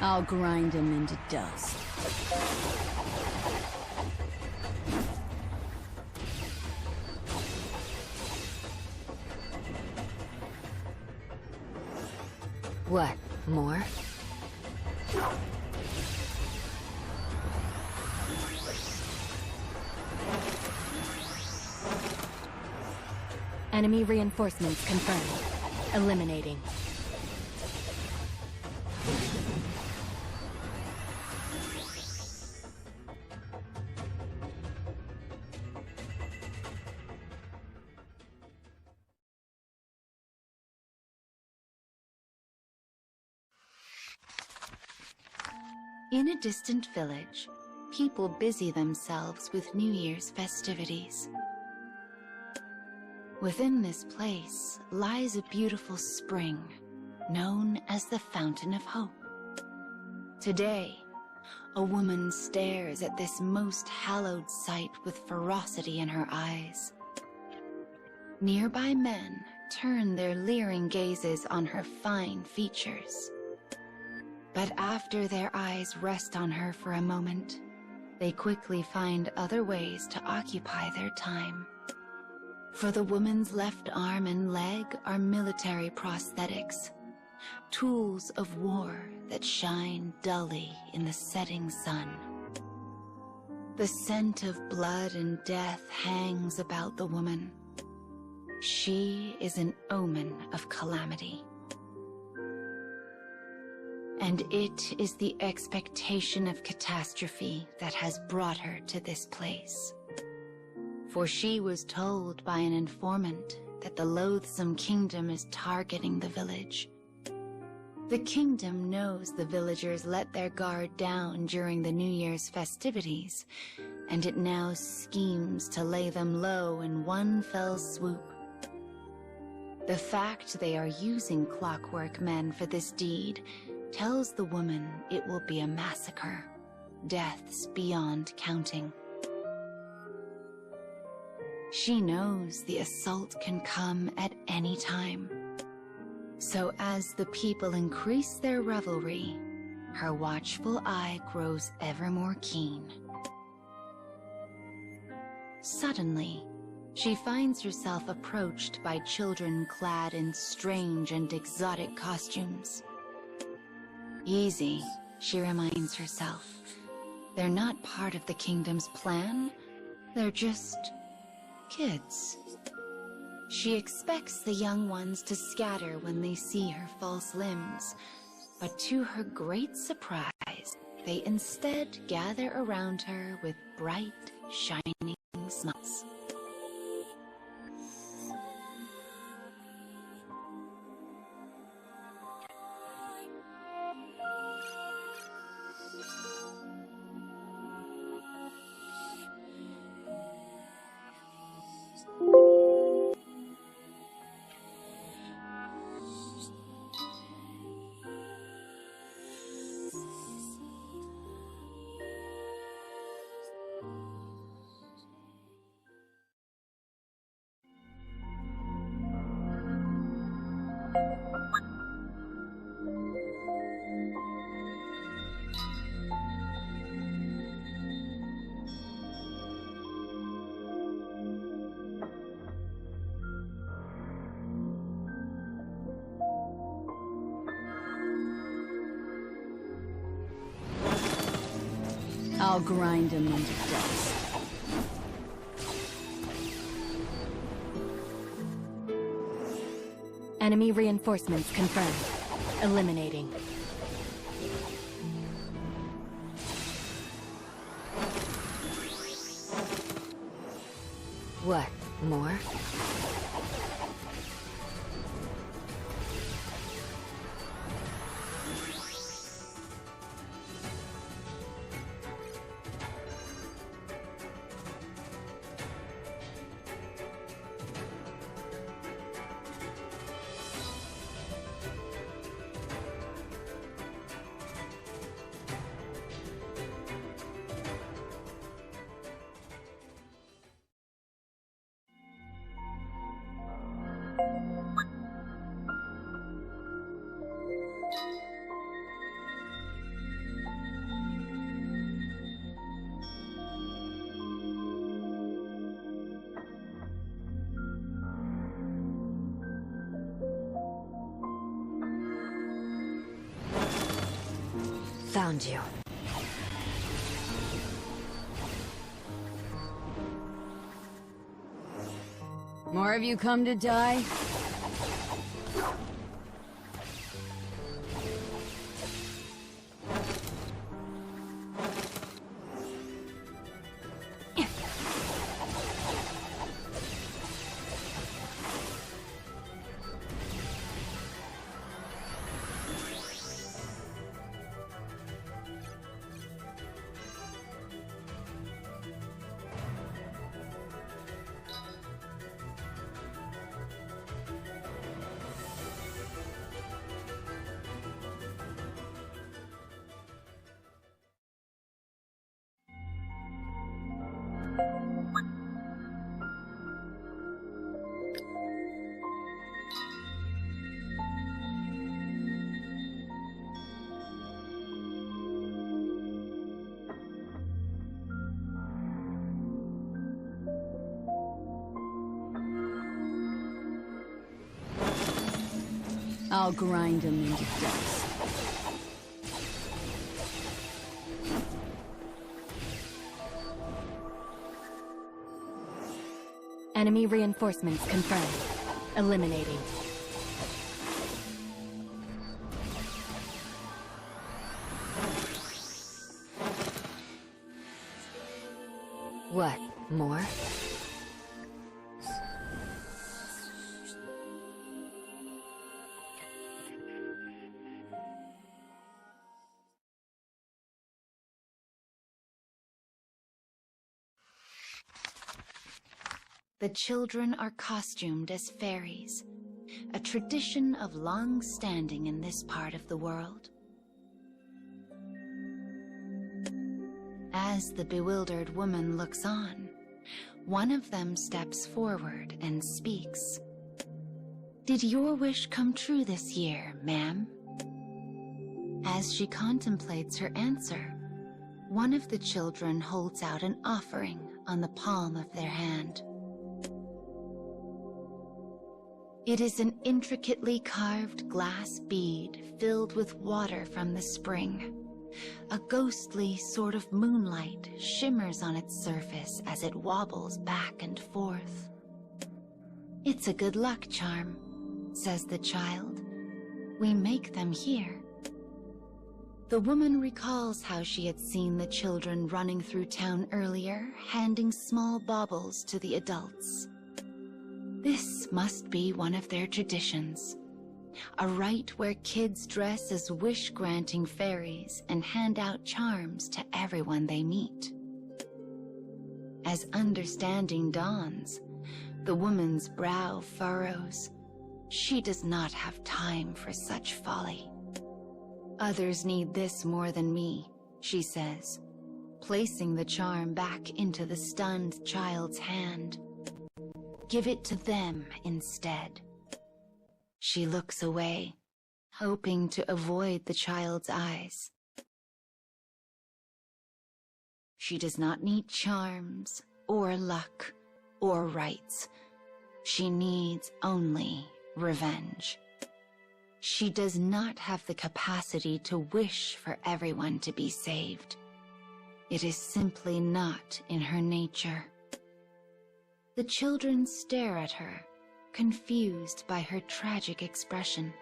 I'll grind him into dust. What, more? Enemy reinforcements confirmed. Eliminating. In a distant village, people busy themselves with New Year's festivities. Within this place lies a beautiful spring, known as the Fountain of Hope. Today, a woman stares at this most hallowed sight with ferocity in her eyes. Nearby men turn their leering gazes on her fine features. But after their eyes rest on her for a moment, they quickly find other ways to occupy their time. For the woman's left arm and leg are military prosthetics, tools of war that shine dully in the setting sun. The scent of blood and death hangs about the woman. She is an omen of calamity. And it is the expectation of catastrophe that has brought her to this place. For she was told by an informant that the loathsome kingdom is targeting the village. The kingdom knows the villagers let their guard down during the New Year's festivities, and it now schemes to lay them low in one fell swoop. The fact they are using clockwork men for this deed tells the woman it will be a massacre, deaths beyond counting. She knows the assault can come at any time. So as the people increase their revelry, her watchful eye grows ever more keen. Suddenly, she finds herself approached by children clad in strange and exotic costumes. Easy, she reminds herself. They're not part of the kingdom's plan. They're just kids. She expects the young ones to scatter when they see her false limbs, but to her great surprise, they instead gather around her with bright, shining smiles. I'll grind him into dust. Enemy reinforcements confirmed. Eliminating. What, more? Found you. More of you come to die? I'll grind them into dust. Enemy reinforcements confirmed. Eliminating. What, more? The children are costumed as fairies, a tradition of long standing in this part of the world. As the bewildered woman looks on, one of them steps forward and speaks. "Did your wish come true this year, ma'am?" As she contemplates her answer, one of the children holds out an offering on the palm of their hand. It is an intricately carved glass bead filled with water from the spring. A ghostly sort of moonlight shimmers on its surface as it wobbles back and forth. "It's a good luck charm," says the child. "We make them here." The woman recalls how she had seen the children running through town earlier, handing small baubles to the adults. This must be one of their traditions. A rite where kids dress as wish-granting fairies and hand out charms to everyone they meet. As understanding dawns, the woman's brow furrows. She does not have time for such folly. "Others need this more than me," she says, placing the charm back into the stunned child's hand. "Give it to them instead." She looks away, hoping to avoid the child's eyes. She does not need charms, or luck, or rights. She needs only revenge. She does not have the capacity to wish for everyone to be saved. It is simply not in her nature. The children stare at her, confused by her tragic expression.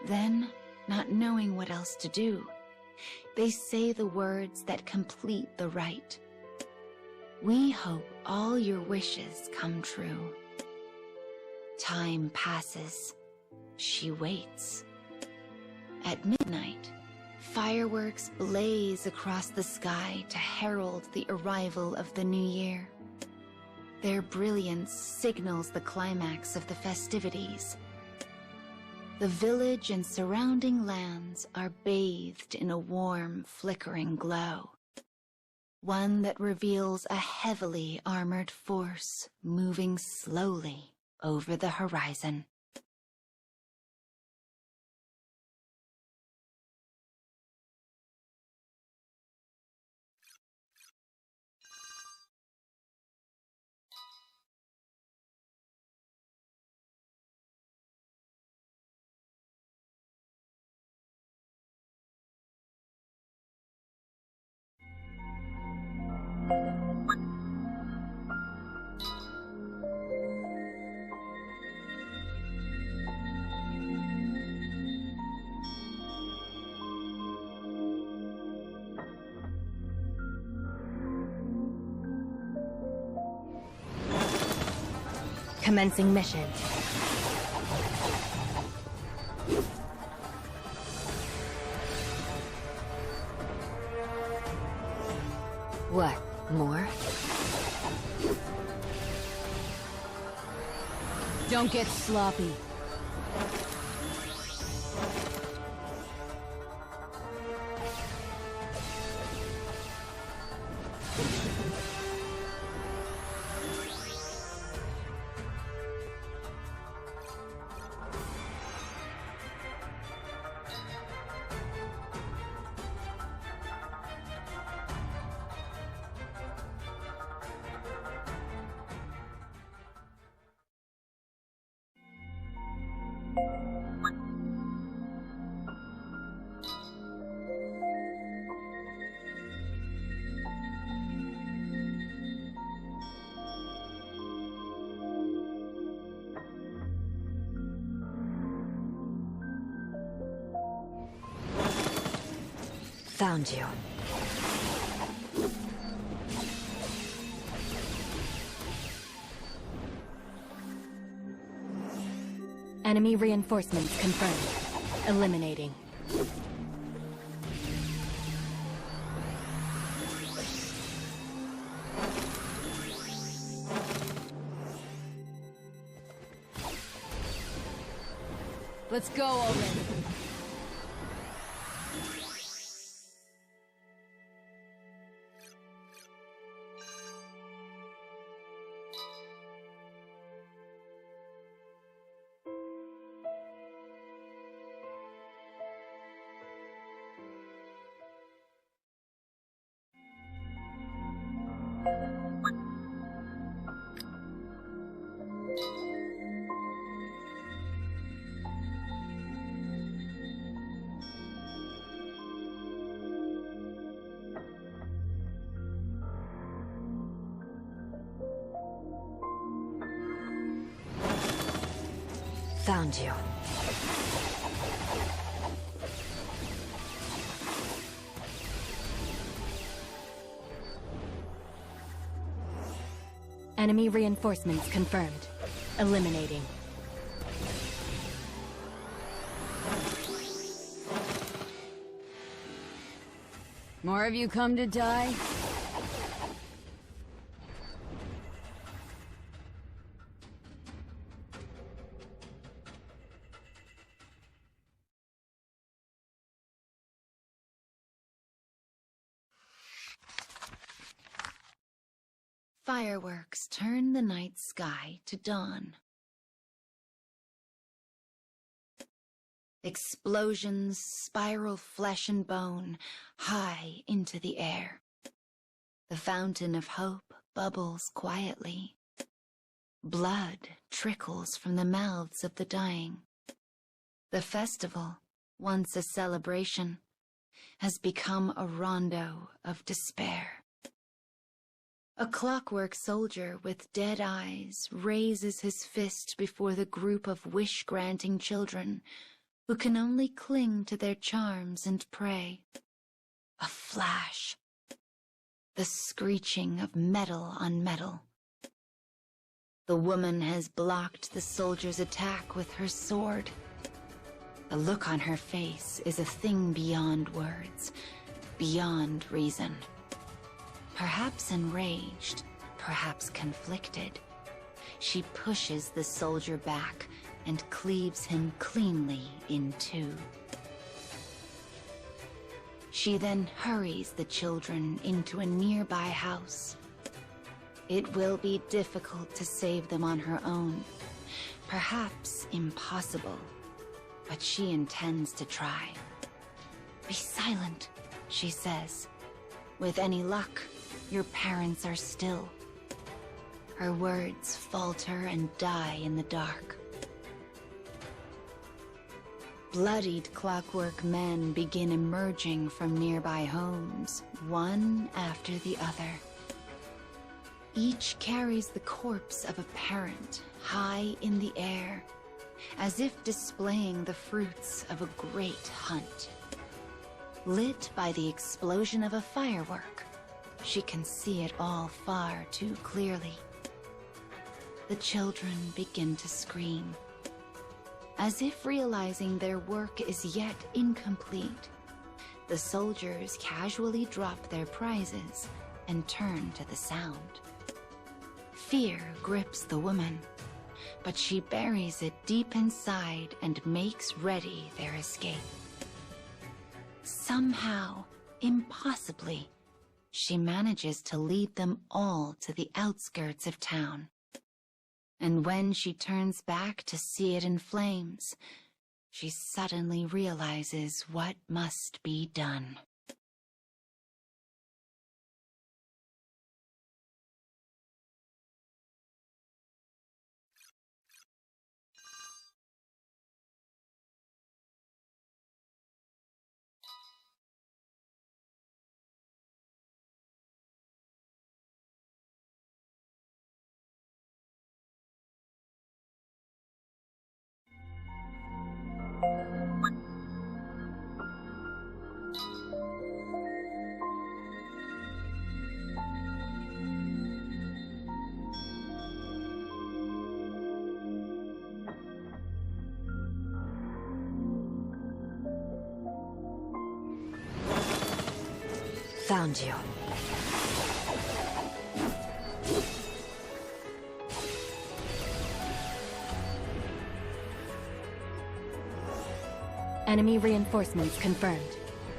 Then, not knowing what else to do, they say the words that complete the rite. "We hope all your wishes come true." Time passes. She waits. At midnight, fireworks blaze across the sky to herald the arrival of the new year. Their brilliance signals the climax of the festivities. The village and surrounding lands are bathed in a warm, flickering glow. One that reveals a heavily armored force moving slowly over the horizon. Commencing mission. What? More? Don't get sloppy. Found you. Enemy reinforcements confirmed. Eliminating. Let's go already. Found you. Enemy reinforcements confirmed. Eliminating. More of you come to die? Fireworks turn the night sky to dawn. Explosions spiral flesh and bone high into the air. The fountain of hope bubbles quietly. Blood trickles from the mouths of the dying. The festival, once a celebration, has become a rondo of despair. A clockwork soldier with dead eyes raises his fist before the group of wish-granting children who can only cling to their charms and pray. A flash. The screeching of metal on metal. The woman has blocked the soldier's attack with her sword. The look on her face is a thing beyond words, beyond reason. Perhaps enraged, perhaps conflicted, she pushes the soldier back and cleaves him cleanly in two. She then hurries the children into a nearby house. It will be difficult to save them on her own, perhaps impossible, but she intends to try. "Be silent," she says. "With any luck, your parents are still." Her words falter and die in the dark. Bloodied clockwork men begin emerging from nearby homes, one after the other. Each carries the corpse of a parent high in the air, as if displaying the fruits of a great hunt. Lit by the explosion of a firework, she can see it all far too clearly. the children begin to scream. As if realizing their work is yet incomplete, the soldiers casually drop their prizes and turn to the sound. Fear grips the woman, but she buries it deep inside and makes ready their escape. Somehow, impossibly, she manages to lead them all to the outskirts of town. And when she turns back to see it in flames, she suddenly realizes what must be done. Found you. Enemy reinforcements confirmed.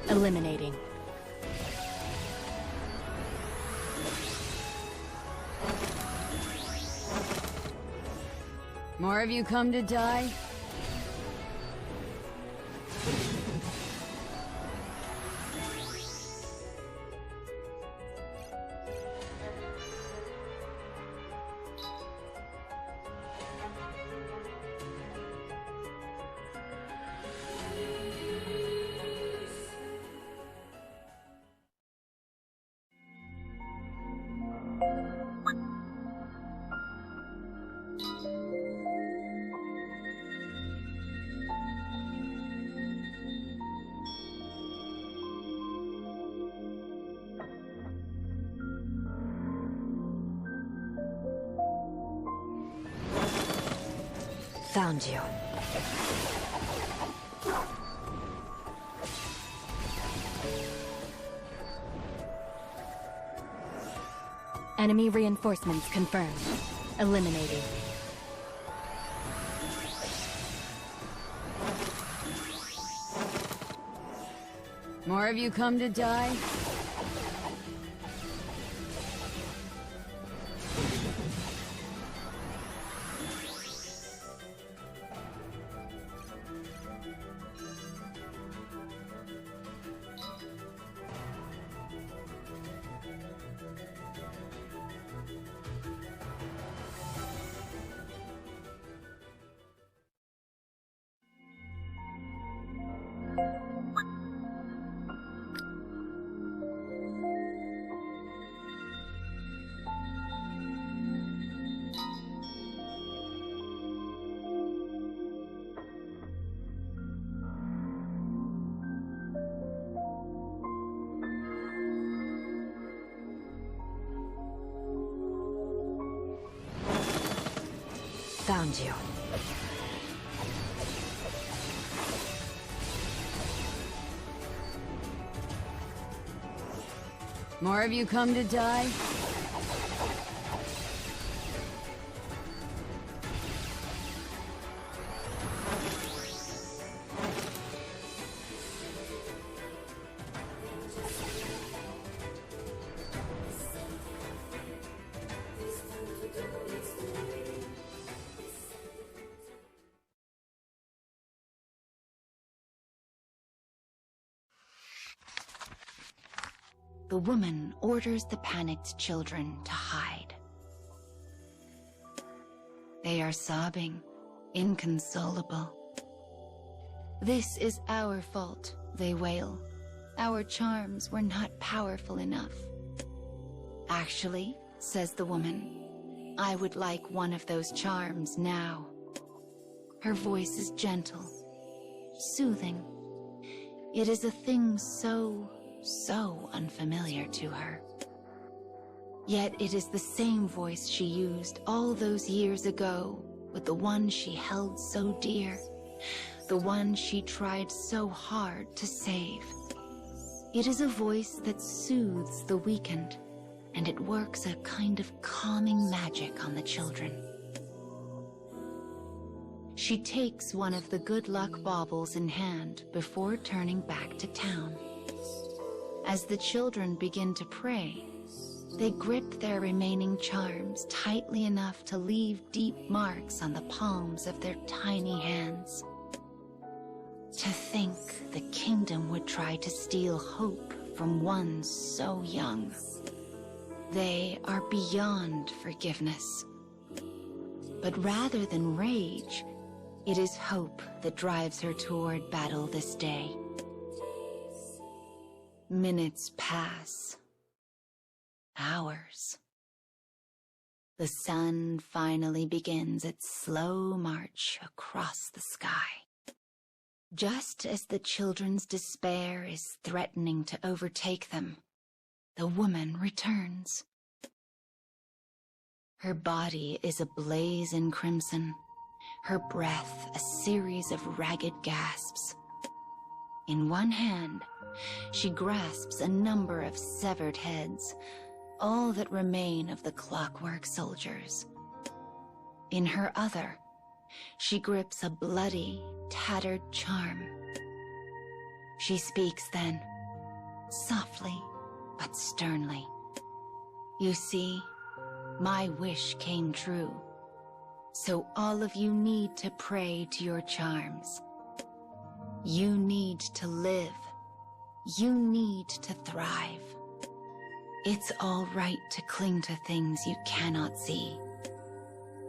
Eliminating. More of you come to die? Found you. Enemy reinforcements confirmed. Eliminating. More of you come to die? Found you. More of you come to die? The woman orders the panicked children to hide. They are sobbing, inconsolable. "This is our fault," they wail. "Our charms were not powerful enough." "Actually," says the woman, "I would like one of those charms now." Her voice is gentle, soothing. It is a thing so unfamiliar to her. Yet it is the same voice she used all those years ago with the one she held so dear, the one she tried so hard to save. It is a voice that soothes the weakened, and it works a kind of calming magic on the children. She takes one of the good luck baubles in hand before turning back to town. As the children begin to pray, they grip their remaining charms tightly enough to leave deep marks on the palms of their tiny hands. To think the kingdom would try to steal hope from one so young. They are beyond forgiveness. But rather than rage, it is hope that drives her toward battle this day. Minutes pass. Hours. The sun finally begins its slow march across the sky. Just as the children's despair is threatening to overtake them, the woman returns. Her body is ablaze in crimson, her breath a series of ragged gasps. In one hand, she grasps a number of severed heads, all that remain of the clockwork soldiers. In her other, she grips a bloody, tattered charm. She speaks then, softly but sternly. You see, my wish came true, so all of you need to pray to your charms. You need to live. You need to thrive. It's all right to cling to things you cannot see.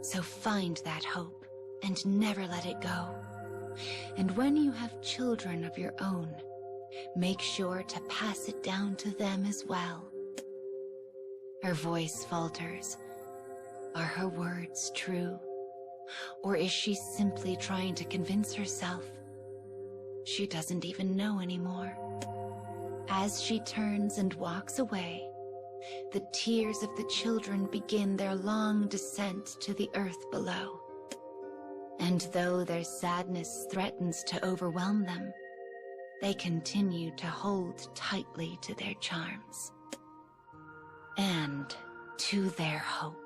So find that hope and never let it go. And when you have children of your own, make sure to pass it down to them as well. Her voice falters. Are her words true? Or is she simply trying to convince herself? She doesn't even know anymore. As she turns and walks away, the tears of the children begin their long descent to the earth below. And though their sadness threatens to overwhelm them, they continue to hold tightly to their charms. And to their hope.